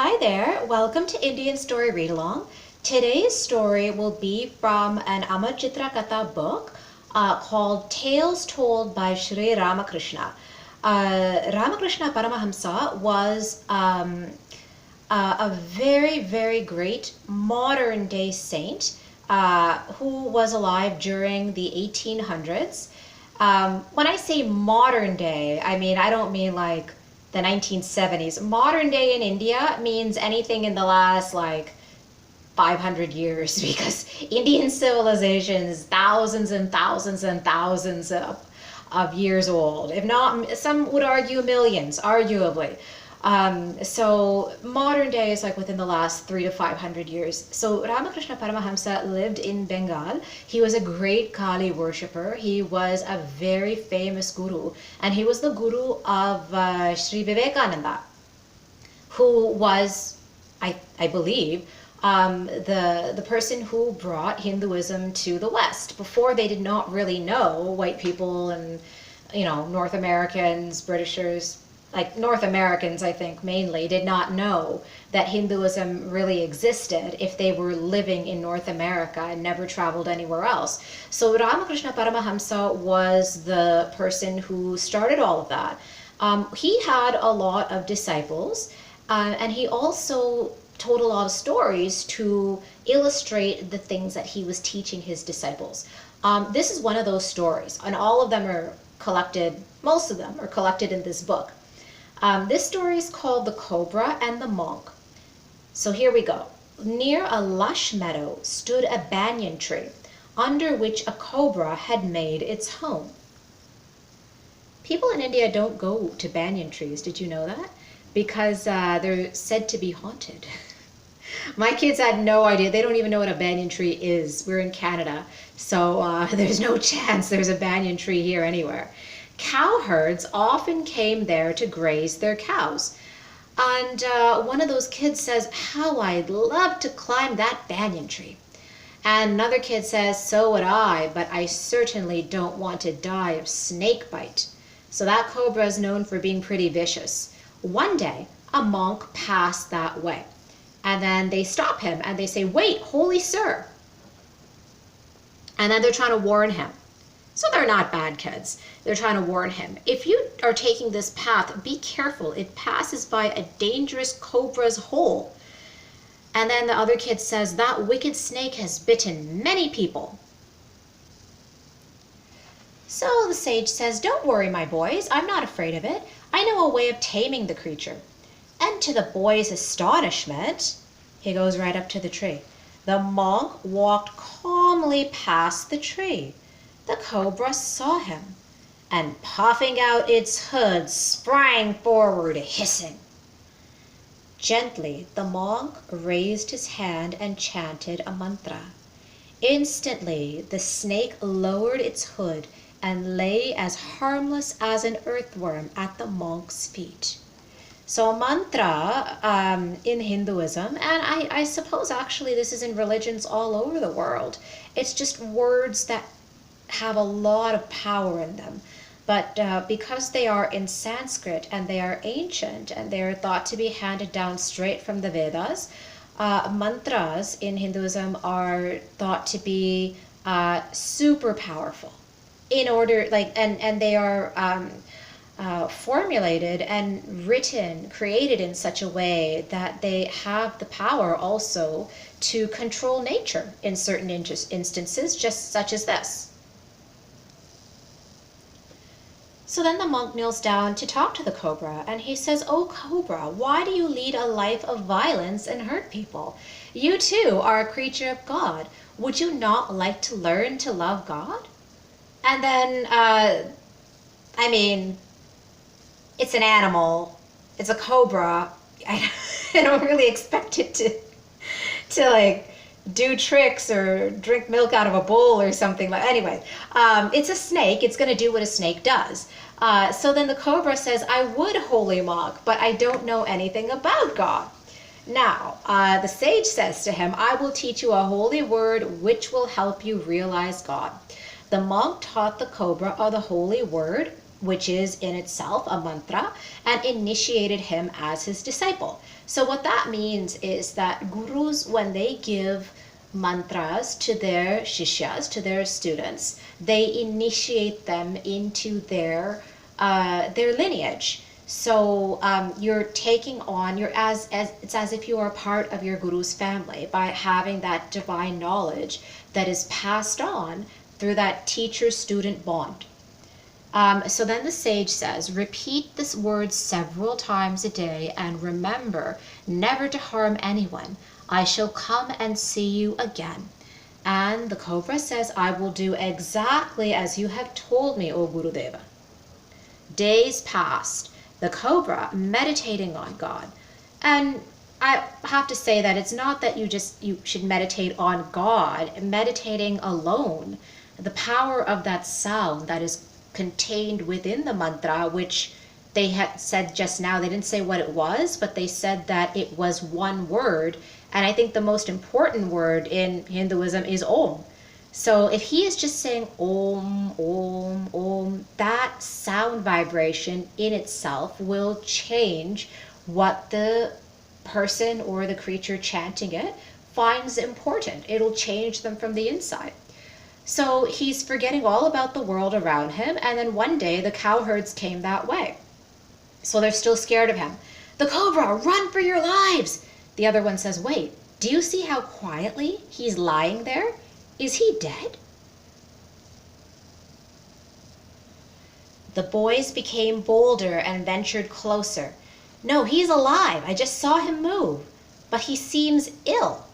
Hi there, welcome to Indian Story Read Along. Today's story will be from an Amar Chitra Katha book called Tales Told by Sri Ramakrishna. Ramakrishna Paramahamsa was a very, very great modern day saint who was alive during the 1800s. When I say modern day, I don't mean like the 1970s. Modern day in India means anything in the last 500 years because Indian civilization is thousands and thousands and thousands of years old. If not, some would argue millions, arguably. So modern day is within the last 300 to 500 years. So Ramakrishna Paramahamsa lived in Bengal. He was a great Kali worshipper. He was a very famous guru, and he was the guru of Swami Vivekananda, who was, I believe, the person who brought Hinduism to the West. Before, they did not really know, white people and North Americans, Britishers. North Americans, I think, mainly did not know that Hinduism really existed if they were living in North America and never traveled anywhere else. So Ramakrishna Paramahamsa was the person who started all of that. He had a lot of disciples, and he also told a lot of stories to illustrate the things that he was teaching his disciples. This is one of those stories, and all of them are collected, most of them are collected in this book. This story is called The Cobra and the Monk. So here we go. Near a lush meadow stood a banyan tree, under which a cobra had made its home. People in India don't go to banyan trees, did you know that? Because they're said to be haunted. My kids had no idea. They don't even know what a banyan tree is. We're in Canada, so there's no chance there's a banyan tree here anywhere. Cowherds often came there to graze their cows. And one of those kids says, "How I'd love to climb that banyan tree." And another kid says, "So would I, but I certainly don't want to die of snake bite." So that cobra is known for being pretty vicious. One day, a monk passed that way. And then they stop him and they say, "Wait, holy sir." And then they're trying to warn him. So they're not bad kids. They're trying to warn him. "If you are taking this path, be careful. It passes by a dangerous cobra's hole." And then the other kid says, "That wicked snake has bitten many people." So the sage says, "Don't worry, my boys. I'm not afraid of it. I know a way of taming the creature." And to the boys' astonishment, he goes right up to the tree. The monk walked calmly past the tree. The cobra saw him, and puffing out its hood, sprang forward, hissing. Gently, the monk raised his hand and chanted a mantra. Instantly, the snake lowered its hood and lay as harmless as an earthworm at the monk's feet. So a mantra in Hinduism, and I suppose actually this is in religions all over the world, it's just words that have a lot of power in them. But because they are in Sanskrit and they are ancient and they are thought to be handed down straight from the Vedas, mantras in Hinduism are thought to be super powerful. In order, and they are formulated and written, created in such a way that they have the power also to control nature in certain instances, just such as this. So then the monk kneels down to talk to the cobra, and he says, "Oh cobra, why do you lead a life of violence and hurt people? You too are a creature of God. Would you not like to learn to love God?" And then, it's an animal. It's a cobra. I don't really expect it to do tricks or drink milk out of a bowl or something anyway, it's a snake. It's going to do what a snake does. So then the cobra says, "I would, holy monk, but I don't know anything about God." Now, the sage says to him, "I will teach you a holy word which will help you realize God." The monk taught the cobra the holy word, which is in itself a mantra, and initiated him as his disciple. So what that means is that gurus, when they give mantras to their shishyas, to their students, they initiate them into their lineage. So you're taking on, it's as if you are part of your guru's family by having that divine knowledge that is passed on through that teacher-student bond. So then the sage says, repeat this word several times a day and remember never to harm anyone. I shall come and see you again. And the cobra says, I will do exactly as you have told me, O Gurudeva. Days passed, the cobra meditating on God. And I have to say that it's not that you should meditate on God. Meditating alone, the power of that sound that is contained within the mantra, which they had said just now, they didn't say what it was, but they said that it was one word. And I think the most important word in Hinduism is Om. So if he is just saying Om, Om, Om, that sound vibration in itself will change what the person or the creature chanting it finds important. It'll change them from the inside. So he's forgetting all about the world around him, and then one day the cowherds came that way. So they're still scared of him. The cobra, run for your lives! The other one says, wait, do you see how quietly he's lying there? Is he dead? The boys became bolder and ventured closer. No, he's alive. I just saw him move. But he seems ill.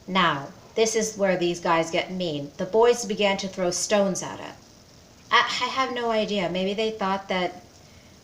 Now, this is where these guys get mean. The boys began to throw stones at it. I have no idea. Maybe they thought that,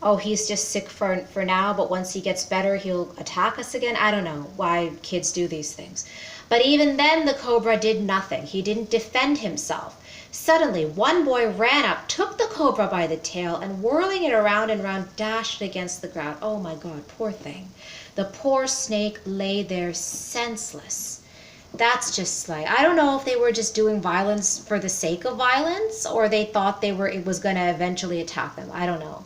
oh, he's just sick for now, but once he gets better, he'll attack us again. I don't know why kids do these things. But even then, the cobra did nothing. He didn't defend himself. Suddenly, one boy ran up, took the cobra by the tail, and whirling it around and round, dashed it against the ground. Oh my God, poor thing. The poor snake lay there senseless. That's just like, I don't know if they were just doing violence for the sake of violence, or they thought it was going to eventually attack them. I don't know.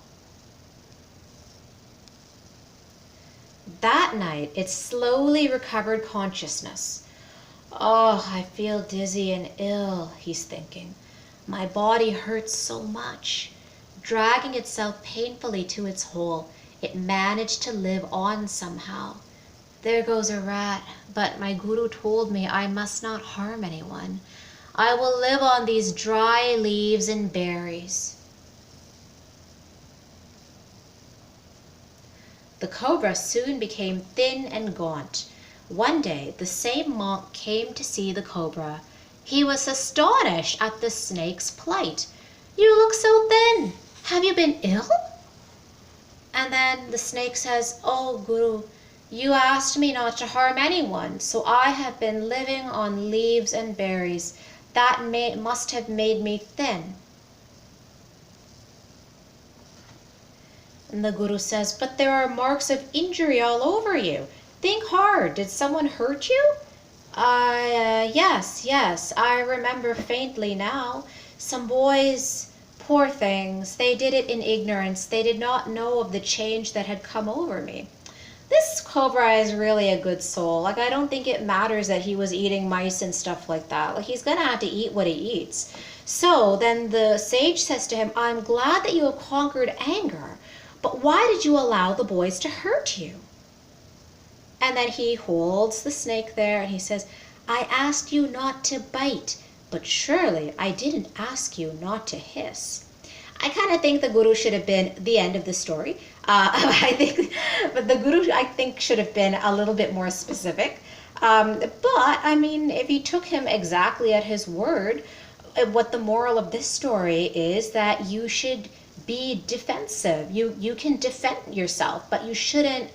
That night, it slowly recovered consciousness. Oh, I feel dizzy and ill, he's thinking. My body hurts so much. Dragging itself painfully to its hole, it managed to live on somehow. There goes a rat, but my guru told me I must not harm anyone. I will live on these dry leaves and berries. The cobra soon became thin and gaunt. One day, the same monk came to see the cobra. He was astonished at the snake's plight. You look so thin. Have you been ill? And then the snake says, oh, Guru, you asked me not to harm anyone, so I have been living on leaves and berries. That must have made me thin. And the Guru says, but there are marks of injury all over you. Think hard. Did someone hurt you? Yes, I remember faintly now. Some boys, poor things, they did it in ignorance. They did not know of the change that had come over me. This cobra is really a good soul. Like, I don't think it matters that he was eating mice and stuff like that. Like, he's gonna have to eat what he eats. So then the sage says to him, I'm glad that you have conquered anger, but why did you allow the boys to hurt you? And then he holds the snake there and he says, I asked you not to bite, but surely I didn't ask you not to hiss. I kind of think the Guru should have been the end of the story. But the Guru, I think, should have been a little bit more specific. But, I mean, if you took him exactly at his word, what the moral of this story is that you should be defensive. You can defend yourself, but you shouldn't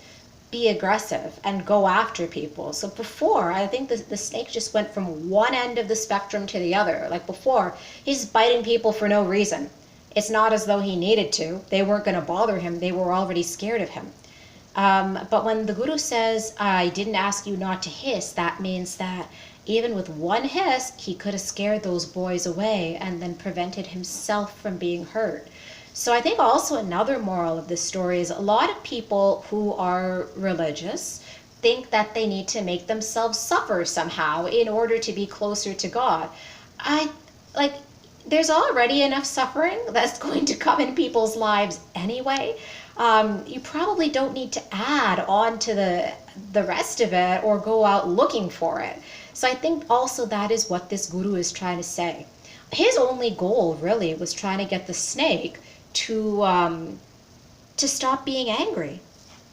be aggressive and go after people. So before, I think the snake just went from one end of the spectrum to the other. Like before, he's biting people for no reason. It's not as though he needed to. They weren't going to bother him. They were already scared of him. But when the Guru says, I didn't ask you not to hiss, that means that even with one hiss, he could have scared those boys away and then prevented himself from being hurt. So I think also another moral of this story is a lot of people who are religious think that they need to make themselves suffer somehow in order to be closer to God. I like there's already enough suffering that's going to come in people's lives anyway. You probably don't need to add on to the rest of it or go out looking for it. So I think also that is what this guru is trying to say. His only goal really was trying to get the snake to stop being angry,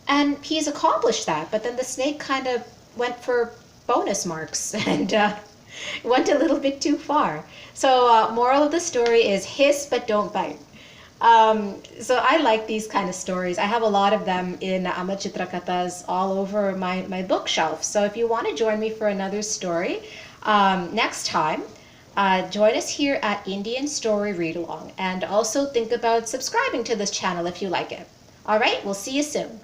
and he's accomplished that. But then the snake kind of went for bonus marks and went a little bit too far. So moral of the story is hiss but don't bite. So I like these kind of stories. I have a lot of them in Amar Chitra Kathas all over my bookshelf. So if you want to join me for another story next time, join us here at Indian Story Read Along, and also think about subscribing to this channel if you like it. All right, we'll see you soon.